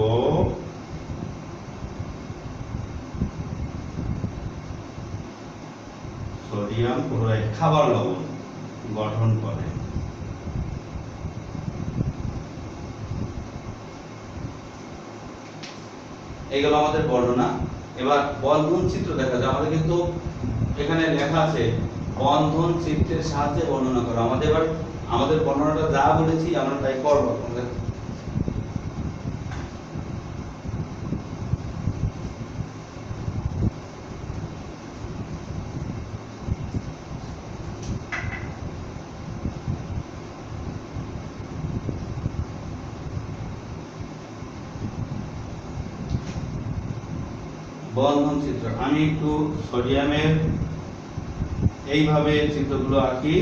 সোডিয়াম ক্লোরাইড খাবার লবণ গঠন করে। এইগুলো আমাদের বর্ণনা। এবার বন্ধন চিত্র দেখা যায়। আমাদের কিন্তু এখানে লেখা আছে বন্ধন চিত্রের সাহায্যে বর্ণনা করো। আমাদের বর্ণনাটা যা বলেছি আমরা তাই করবো। বন্ধন চিত্র আমি একটু সোডিয়ামের এইভাবে চিত্রগুলো আঁকি।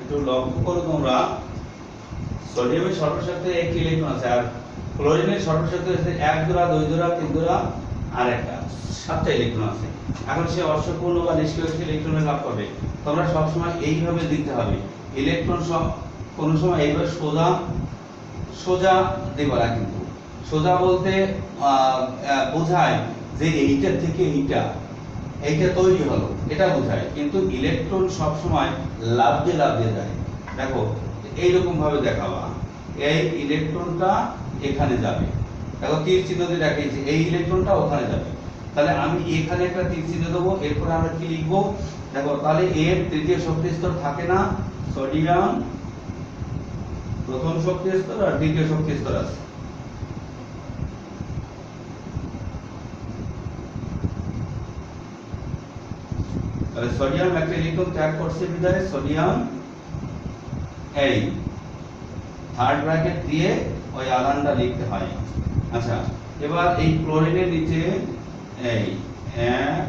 একটু লক্ষ্য করো তোমরা, সোডিয়ামের সর্বশক্তি একটি ইলেকট্রন আছে, আর ক্লোরিনের সর্বশক্তি আছে এক জোড়া, দুই জোড়া, তিন জোড়া আর একটা, 7টা ইলেকট্রন আছে। এখন সে অশ্বপূর্ণ বা নিষ্ক্রিয় ইলেকট্রন লাভ করবে। তোমরা সবসময় এইভাবে দিতে হবে। ইলেকট্রন কোন সময় এইভাবে সোজা সোজা দেবে না, কিন্তু সোজা বলতে বোঝায় যে এইটা থেকে এইটা তৈরি হলো, এটা বোঝায়। কিন্তু ইলেকট্রন সব সময় লাফ দিয়ে যায়। দেখো এইরকম ভাবে দেখাবা, এই ইলেকট্রনটা এখানে যাবে, দেখো তীর চিহ্ন দিয়ে দেখিয়েছি, এই ইলেকট্রনটা ওখানে যাবে। তাহলে আমি এখানে একটা তীর চিহ্ন দেবো, এরপরে আমরা কি লিখবো দেখো, তাহলে এর তৃতীয় শক্তি স্তর থাকে না, সোডিয়াম প্রথম শক্তি স্তর আর দ্বিতীয় শক্তি স্তর আছে। তাহলে সোডিয়াম একটা ইলেকট্রন ত্যাগ করছে বিধায় সোডিয়াম এই থার্ড ব্র্যাকেট দিয়ে ওই আধানটা লিখতে হয়। আচ্ছা, এবার এই ক্লোরিনের নিচে এই 1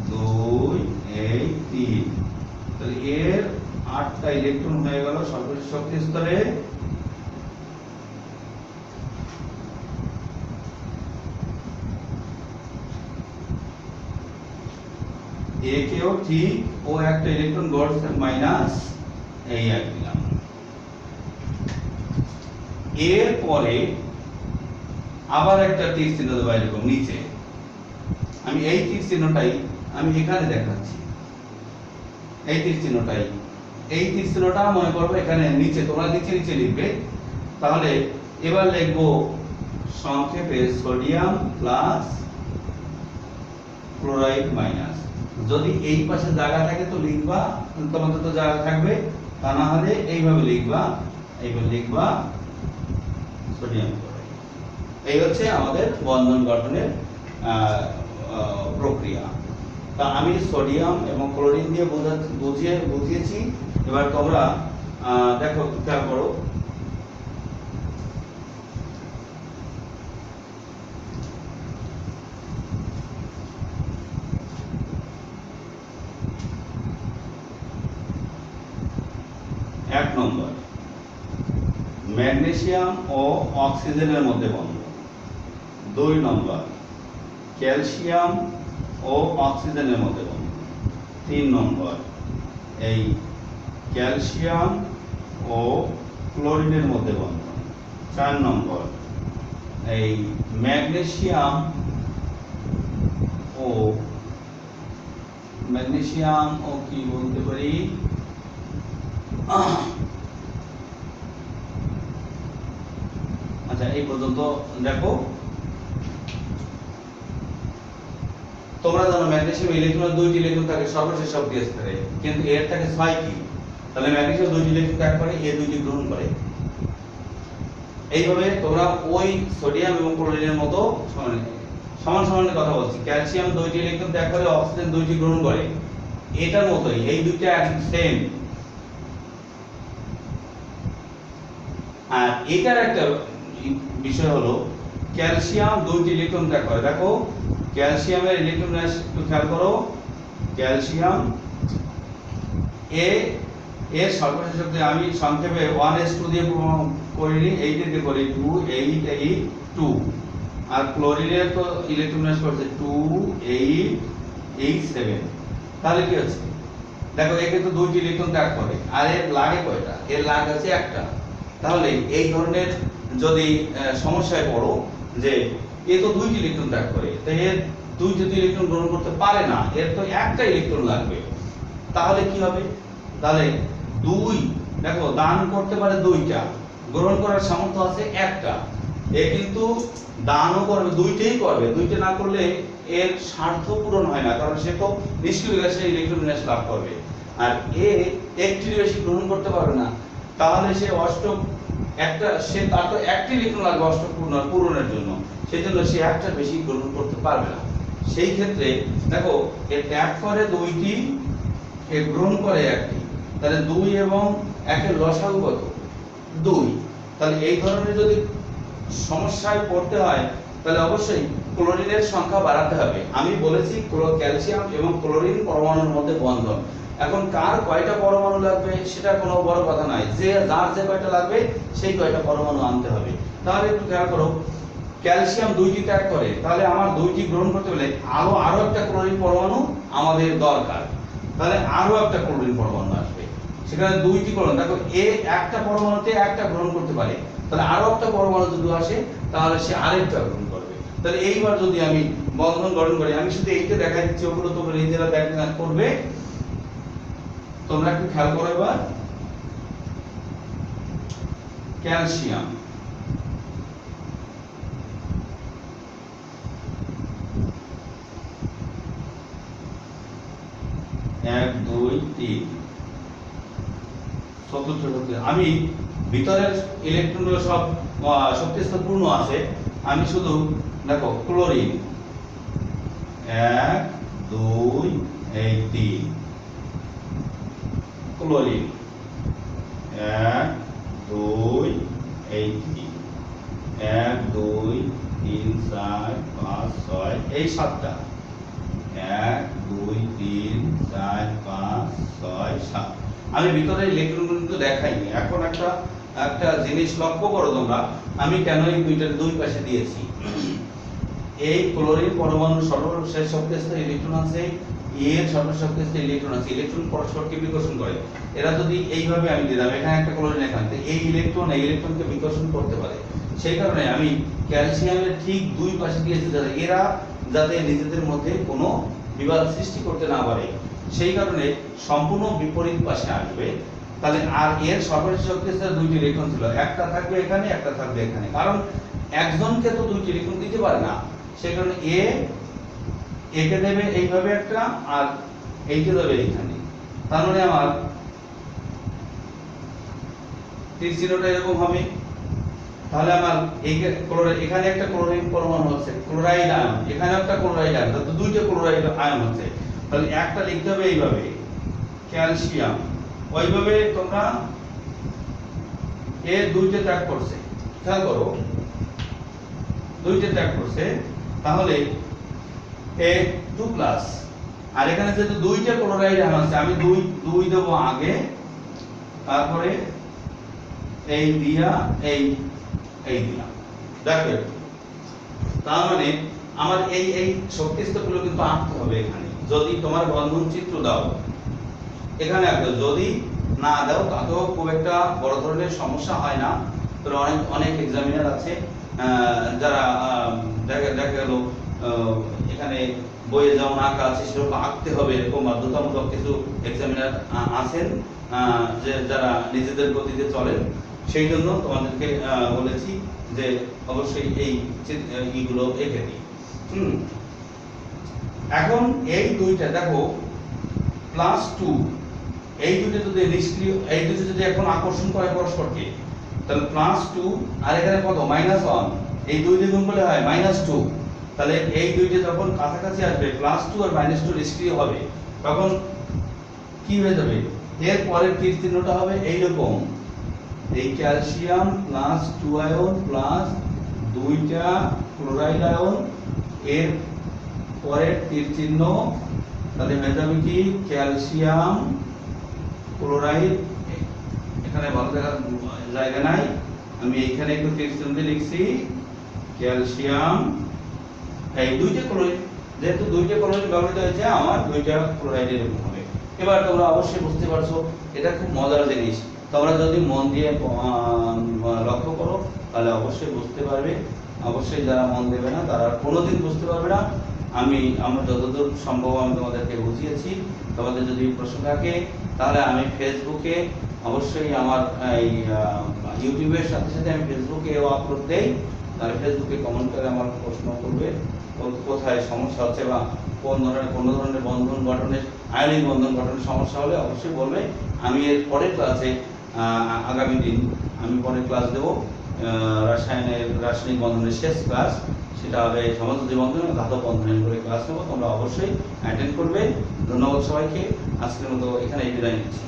2 এই 3, তাহলে এর 8টা ইলেকট্রন হয়ে গেল সর্বোচ্চ শক্তি স্তরে। একেও ঠিক ও একটা ইলেকট্রন গড়ছে মাইনাস এই এক দিলাম। এরপরে আবার একটা তীর চিহ্ন দেবো এরকম নিচে, আমি এই তীর চিহ্নটাই আমি এখানে দেখাচ্ছি, এই তীর চিহ্নটাই, এই তীর চিহ্নটা মনে করবো এখানে নিচে, তোমরা নিচে নিচে লিখবে। তাহলে এবার লিখবো সংক্ষেপে সোডিয়াম প্লাস ক্লোরাইড মাইনাস। যদি এই পাশে জায়গা থাকে তো লিখবা, তোমাদের তো জায়গা থাকবে, তা না হলে এইভাবে লিখবা, এইভাবে লিখবা সোডিয়াম ক্লোরাইড। এই হচ্ছে আমাদের বন্ধন গঠনের প্রক্রিয়া। তা আমি সোডিয়াম এবং ক্লোরিন দিয়ে বুঝিয়েছি। এবার তোমরা দেখো, খেয়াল করো, এক নম্বর ম্যাগনেসিয়াম ও অক্সিজেনের মধ্যে বন্ধন, 2 নম্বর ক্যালসিয়াম ও অক্সিজেনের মধ্যে বন্ধন, 3 নম্বর এই ক্যালসিয়াম ও ক্লোরিনের মধ্যে বন্ধন, 4 নম্বর এই ম্যাগনেসিয়াম ও কি বলতে পারি, আচ্ছা এই পর্যন্ত দেখো। তোমরা জানো ম্যাগনেসিয়াম ইলেকট্রন 2টি ইলেকট্রন থাকে সর্বশেষ শক্তি স্তরে, কিন্তু এর থাকে 6টি। তাহলে ম্যাগনেসিয়াম 2টি ইলেকট্রন ত্যাগ করে, এ 2টি গ্রহণ করে। এইভাবে তোমরা ওই সোডিয়াম এবং ক্লোরিনের মতো সমান সমান কথা বলছি, ক্যালসিয়াম 2টি ইলেকট্রন ত্যাগ করে, অক্সিজেন 2টি গ্রহণ করে, এটার মতোই এই দুইটা একদম সেম। আর এটার একটা বিষয় হলো ক্যালসিয়াম 2টি ইলেকট্রন ত্যাগ করে। দেখো ক্যালসিয়ামের ইলেকট্রন একটু খেয়াল করো, ক্যালসিয়াম এর সর্বশেষ শক্তি আমি সংক্ষেপে 1s2 দিয়ে করিনি, 8 দিয়ে করি 2 8 8 2। আর ক্লোরিনের তো ইলেকট্রন করছে 2 8 8 7। তাহলে কি হচ্ছে দেখো, একে তো 2টি ইলেকট্রন ত্যাগ করে, আর এর লাগে কয়টা, এর লাগ আছে একটা। তাহলে এই ধরনের যদি সমস্যায় পড়ো যে এ তো 2টি ইলেকট্রন ত্যাগ করে, তাই এর 2টি ইলেকট্রন গ্রহণ করতে পারে না, এর তো একটা ইলেকট্রন লাগবে, তাহলে কি হবে? তাহলে 2 দেখো দান করতে পারে 2টা, গ্রহণ করার সামর্থ্য আছে একটা, এ কিন্তু দানও করবে, 2টাই করবে, 2টা না করলে এর স্বার্থ পূরণ হয় না, কারণ সে তো নিষ্ক্রিয় গ্যাসে ইলেকট্রন বিন্যাস লাভ করবে। আর এ একটির বেশি গ্রহণ করতে পারবে না, তাহলে সে অষ্টক একটা, সে তার তো একটি ইলেকট্রন লাগবে অষ্টক পূরণের জন্য, সেই জন্য সে একটা বেশি গ্রহণ করতে পারবে না। সেই ক্ষেত্রে দেখো এর ত্যাগ করে 2টি, এর গ্রহণ করে একটি, তাহলে 2 এবং 1 এর লসাগু কত? 2। তাহলে এই ধরনের যদি সমস্যায় পড়তে হয় তাহলে অবশ্যই ক্লোরিনের সংখ্যা বাড়াতে হবে। আমি বলেছি ক্যালসিয়াম এবং ক্লোরিন পরমাণুর মধ্যে বন্ধন, এখন কার কয়টা পরমাণু লাগবে সেটা কোনো বড় কথা নয়, যে যার যে কয়টা লাগবে সেই কয়টা পরমাণু আনতে হবে। তাহলে একটু খেয়াল করো, ক্যালসিয়াম 2টি ত্যাগ করে, তাহলে আমার 2টি গ্রহণ করতে হলে আরো একটা ক্লোরিন পরমাণু আমাদের দরকার, তাহলে আরো একটা ক্লোরিন পরমাণু আসবে, সেখানে 2টি ক্লোরিন। দেখো এ একটা পরমাণুতে একটা গ্রহণ করতে পারে, তাহলে আরো একটা পরমাণু যদি আসে তাহলে সে আরেকটা গ্রহণ করবে। তাহলে এইবার যদি আমি বন্ধন গঠন করি, আমি শুধু এইটা দেখা দিচ্ছি, ওগুলো তোমরা নিজেরা দেখা করবে। তোমরা একটু খেয়াল করো, এবার ক্যালসিয়াম আমি ভিতরের ইলেকট্রনগুলো সব শক্তি স্তর পূর্ণ আছে, আমি শুধু দেখো ক্লোরিন 1 2 এই 3, ক্লোরিন 1 2 এই 3, 1 2 3 4 5 6 এই 7টা, 1 2 3 4 5 6 7। আমি ভিতরে ইলেকট্রনগুলো কিন্তু দেখাইনি। এখন একটা জিনিস লক্ষ্য করো তোমরা, আমি কেন এই দুইটার দুই পাশে দিয়েছি। এই ক্লোরিন পরমাণুর সর্বশেষ শক্তিস্তর ইলেকট্রন আছে, এর সর্বশক্তিস্তর ইলেকট্রন আছে, ইলেকট্রন পরস্পরকে বিকর্ষণ করে। এরা যদি এইভাবে আমি দিলাম, এখানে একটা ক্লোরিন, এখানে এই ইলেকট্রনকে বিকর্ষণ করতে পারে। সেই কারণে আমি ক্যালসিয়ামের ঠিক দুই পাশে দিয়েছি, যাতে নিজেদের মধ্যে কোনো বিবাদ সৃষ্টি করতে না পারে। সেই কারণে সম্পূর্ণ বিপরীত পাশে আসবে। তাহলে আর এর সর্বশেষ শক্তিস্তর দুইটি ইলেকট্রন ছিল, একটা থাকবে এখানে, একটা থাকবে এখানে, কারণ একজনকে তো দুইটি ইলেকট্রন দিতে পারে না। সেই কারণে একে দেবে এইভাবে একটা, আর এইকে দেবে এইখানে। তার মানে আমার তীর চিহ্নটা এরকম হবে। তাহলে আমার এখানে একটা ক্লোরিন পরমাণু আছে, ক্লোরাইড আয়ন, এখানে একটা ক্লোরাইড আয়ন, তো দুইটা ক্লোরাইড আয়ন আছে। তাহলে একটা লিখতে হবে এইভাবে ক্যালসিয়াম, ওইভাবে তোমরা এ দুইটা ত্যাগ করছে, খেয়াল করো দুইটা ত্যাগ করছে, তাহলে এ 2+, আর এখানে যেহেতু দুইটা ক্লোরাইড আয়ন আছে, আমি দুই দেব আগে, তারপরে এই দিয়া এই দিলাম, দেখো। তার মানে আমার এই শক্তিস্তরগুলো কিন্তু আঁকতে হবে এখানে। যদি তোমার বন্ধন চিত্র দাও এখানে আঁকতে, যদি না দাও তাতেও খুব একটা বড় ধরনের সমস্যা হয় না। তো অনেক এক্সামিনার আছে যারা দেখা গেল এখানে বইয়ে যেমন আঁকা আছে সেরকম আঁকতে হবে, এরকম বাধ্যতামূলক কিছু এক্সামিনার আছেন যে যারা নিজেদের গতিতে চলেন। সেই জন্য তোমাদেরকে বলেছি যে অবশ্যই এইগুলো এঁকে দিই। এখন এই দুইটা দেখো +2, এই দুটো যদি নিষ্ক্রিয়, এই দুটো যদি এখন আকর্ষণ করে পরস্পরকে, তাহলে +2 আর এখানে কত -1, এই দুই দিয়ে গুণ করলে হয় -2। তাহলে এই দুইটা যখন কাছাকাছি আসবে, +2 আর -2 নিষ্ক্রিয় হবে, তখন কি হয়ে যাবে, এর পরের তীর চিহ্নটা হবে এইরকম, এই ক্যালসিয়াম +2 আয়ন প্লাস দুইটা ক্লোরাইড আয়ন, এর পরের তীর চিহ্ন, তাহলে হয়ে যাবে কি ক্যালসিয়াম ক্লোরাইড। এখানে ভালো দেখার জায়গা নাই, আমি এইখানে একটু তীর চিহ্ন দিয়ে লিখছি ক্যালসিয়াম, এই দুইটা ক্লোরাইড, যেহেতু দুইটা ক্লোরাইড ব্যবহৃত হয়েছে, আমার দুইটা ক্লোরাইড এরকম হবে। এবার তোমরা অবশ্যই বুঝতে পারছো, এটা খুব মজার জিনিস। তোমরা যদি মন দিয়ে লক্ষ্য করো তাহলে অবশ্যই বুঝতে পারবে। অবশ্যই যারা মন দেবে না তারা কোনোদিন বুঝতে পারবে না। আমার যতদূর সম্ভব আমি তোমাদেরকে বুঝিয়েছি। তোমাদের যদি প্রশ্ন থাকে তাহলে আমি ফেসবুকে অবশ্যই, আমার এই ইউটিউবের সাথে সাথে আমি ফেসবুকেও আপলোড দেই, তাহলে ফেসবুকে কমেন্ট করে আমার প্রশ্ন করবে, কোথায় সমস্যা হচ্ছে বা কোন ধরনের বন্ধন গঠনের, আয়নিক বন্ধন গঠনের সমস্যা হলে অবশ্যই বলবে। আমি এর পরের ক্লাসে আগামী দিন আমি পরে ক্লাস দেব রাসায়নিক বন্ধনের শেষ ক্লাস, সেটা হবে সমাজবাদী বন্ধন এবং ধাতব বন্ধনের করে ক্লাস নেব। তোমরা অবশ্যই অ্যাটেন্ড করবে। ধন্যবাদ সবাইকে। আজকের মতো এখানেই বিদায় নিচ্ছি।